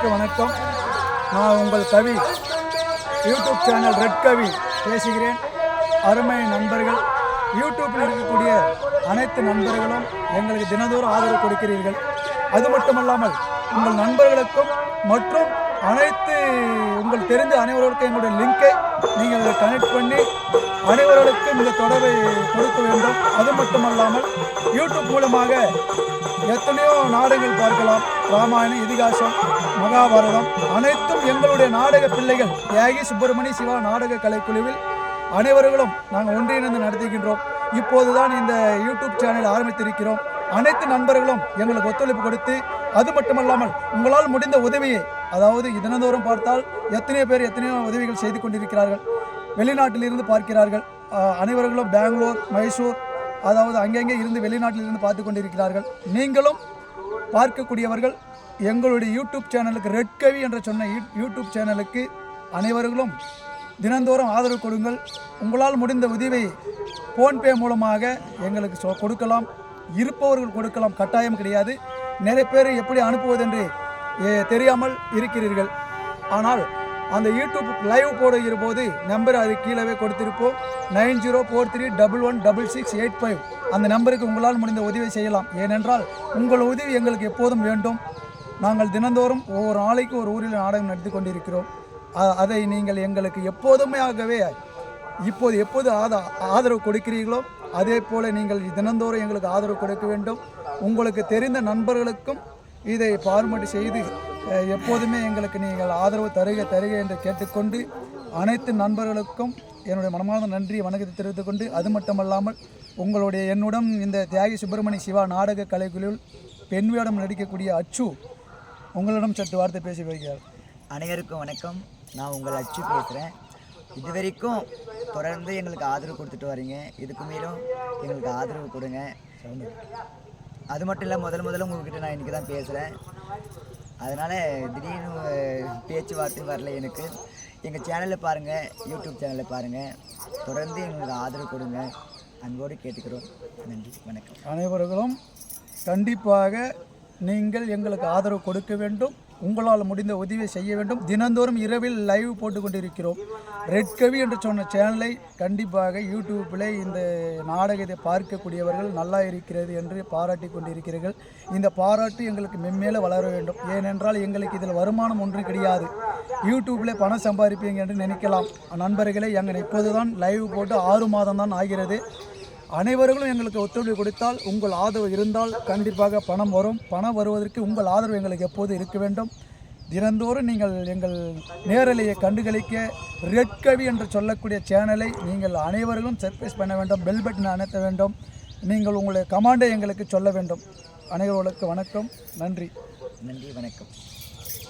அனைவருக்கும் வணக்கம். நான் உங்கள் கவி, யூடியூப் சேனல் ரெட் கவி பேசுகிறேன். அருமை நண்பர்கள், யூடியூப்பில் இருக்கக்கூடிய அனைத்து நண்பர்களும் எங்களுக்கு தினந்தோறும் ஆதரவு கொடுக்கிறீர்கள். அது மட்டுமல்லாமல் உங்கள் நண்பர்களுக்கும் மற்றும் அனைத்து உங்கள் தெரிந்த அனைவருக்கும் எங்களுடைய லிங்கை நீங்கள் கனெக்ட் பண்ணி அனைவர்களுக்கும் இந்த தொடர்பை கொடுக்க வேண்டும். அது மட்டுமல்லாமல் யூடியூப் மூலமாக எத்தனையோ நாடகங்கள் பார்க்கலாம். ராமாயணம், இதிகாசம், மகாபாரதம் அனைத்தும் எங்களுடைய நாடக பிள்ளைகள் தியாகி சுப்பிரமணிய சிவா நாடக கலைக்குழுவில் அனைவர்களும் நாங்கள் ஒன்றிணைந்து நடத்துகின்றோம். இப்போதுதான் இந்த யூடியூப் சேனல் ஆரம்பித்திருக்கிறோம். அனைத்து நண்பர்களும் எங்களுக்கு ஒத்துழைப்பு கொடுத்து, அது மட்டுமல்லாமல் உங்களால் முடிந்த உதவியை, அதாவது தினந்தோறும் பார்த்தால் எத்தனையோ உதவிகள் செய்து கொண்டிருக்கிறார்கள். வெளிநாட்டிலிருந்து பார்க்கிறார்கள். அனைவர்களும் பெங்களூர், மைசூர், அதாவது அங்கங்கே இருந்து வெளிநாட்டிலிருந்து பார்த்து கொண்டிருக்கிறார்கள். நீங்களும் பார்க்கக்கூடியவர்கள் எங்களுடைய யூடியூப் சேனலுக்கு ரெட் கவி என்ற சொன்ன யூடியூப் சேனலுக்கு அனைவர்களும் தினந்தோறும் ஆதரவு கொடுங்கள். உங்களால் முடிந்த உதவியை ஃபோன்பே மூலமாக எங்களுக்கு கொடுக்கலாம். இருப்பவர்கள் கொடுக்கலாம், கட்டாயம் கிடையாது. நிறைய பேர் எப்படி அனுப்புவதென்று தெரியாமல் இருக்கிறீர்கள். ஆனால் அந்த யூடியூப் லைவ் போடுகிற போது நம்பர் அது கீழே கொடுத்திருப்போம். 9043116685 அந்த நம்பருக்கு உங்களால் முடிந்த உதவி செய்யலாம். ஏனென்றால் உங்கள் உதவி எங்களுக்கு எப்போதும் வேண்டும். நாங்கள் தினந்தோறும் ஒவ்வொரு நாளைக்கு ஒரு ஊரில் நாடகம் நடத்தி கொண்டிருக்கிறோம். அதை நீங்கள் எங்களுக்கு எப்போது ஆதரவு கொடுக்கிறீர்களோ அதே போல் நீங்கள் தினந்தோறும் எங்களுக்கு ஆதரவு கொடுக்க வேண்டும். உங்களுக்கு தெரிந்த நண்பர்களுக்கும் இதை ஃபார்மேட் செய்து எப்போதுமே எங்களுக்கு நீங்கள் ஆதரவு தருக என்று கேட்டுக்கொண்டு அனைத்து நண்பர்களுக்கும் என்னுடைய மனமார்ந்த நன்றி வணக்கத்தை தெரிவித்துக் கொண்டு, அது மட்டுமல்லாமல் என்னுடன் இந்த தியாகி சுப்பிரமணிய சிவா நாடக கலைக்குழுவில் பெண் வேடம் நடிக்கக்கூடிய அச்சு உங்களிடம் சற்று வார்த்தை பேசி வருகிறார். அனைவருக்கும் வணக்கம். நான் உங்கள் அச்சு பேசுகிறேன். இதுவரைக்கும் தொடர்ந்து எங்களுக்கு ஆதரவு கொடுத்துட்டு வரீங்க. இதுக்கு மேலும் எங்களுக்கு ஆதரவு கொடுங்க. அது மட்டும் இல்லை, முதல்ல உங்கள்கிட்ட நான் இன்றைக்கி தான் பேசுகிறேன். அதனால் திடீர்னு பேச்சுவார்த்தை வரல எனக்கு. எங்கள் சேனலில் பாருங்கள், யூடியூப் சேனலில் பாருங்கள். தொடர்ந்து எங்களுக்கு ஆதரவு கொடுங்க. அன்போடு கேட்டுக்கிறோம். நன்றி, வணக்கம். அனைவர்களும் கண்டிப்பாக நீங்கள் எங்களுக்கு ஆதரவு கொடுக்க வேண்டும். உங்களால் முடிந்த உதவியை செய்ய வேண்டும். தினந்தோறும் இரவில் லைவ் போட்டு கொண்டிருக்கிறோம். ரெட் கவி என்று சொன்ன சேனலை கண்டிப்பாக யூடியூப்பில் இந்த நாடகத்தை பார்க்கக்கூடியவர்கள் நல்லா இருக்கிறது என்று பாராட்டி கொண்டிருக்கிறீர்கள். இந்த பாராட்டு எங்களுக்கு மென்மேலே வளர வேண்டும். ஏனென்றால் எங்களுக்கு இதில் வருமானம் ஒன்றும் கிடையாது. யூடியூப்பில் பணம் சம்பாதிப்பீங்க என்று நினைக்கலாம். நண்பர்களே, எங்கள் இப்போது தான் லைவ் போட்டு 6 மாதம் தான் ஆகிறது. அனைவர்களும் எங்களுக்கு ஒத்துழைப்பு கொடுத்தால், உங்கள் ஆதரவு இருந்தால் கண்டிப்பாக பணம் வரும். பணம் வருவதற்கு உங்கள் ஆதரவு எங்களுக்கு எப்போது இருக்க வேண்டும். தினந்தோறும் நீங்கள் எங்கள் நேரலையை கண்டுகளிக்க ரெட் கவி என்று சொல்லக்கூடிய சேனலை நீங்கள் அனைவர்களும் சர்ப்ரைஸ் பண்ண வேண்டும். பெல் பட்டன் அணைத்த வேண்டும். நீங்கள் உங்களுடைய கமாண்டை எங்களுக்கு சொல்ல வேண்டும். அனைவர்களுக்கு வணக்கம். நன்றி, வணக்கம்.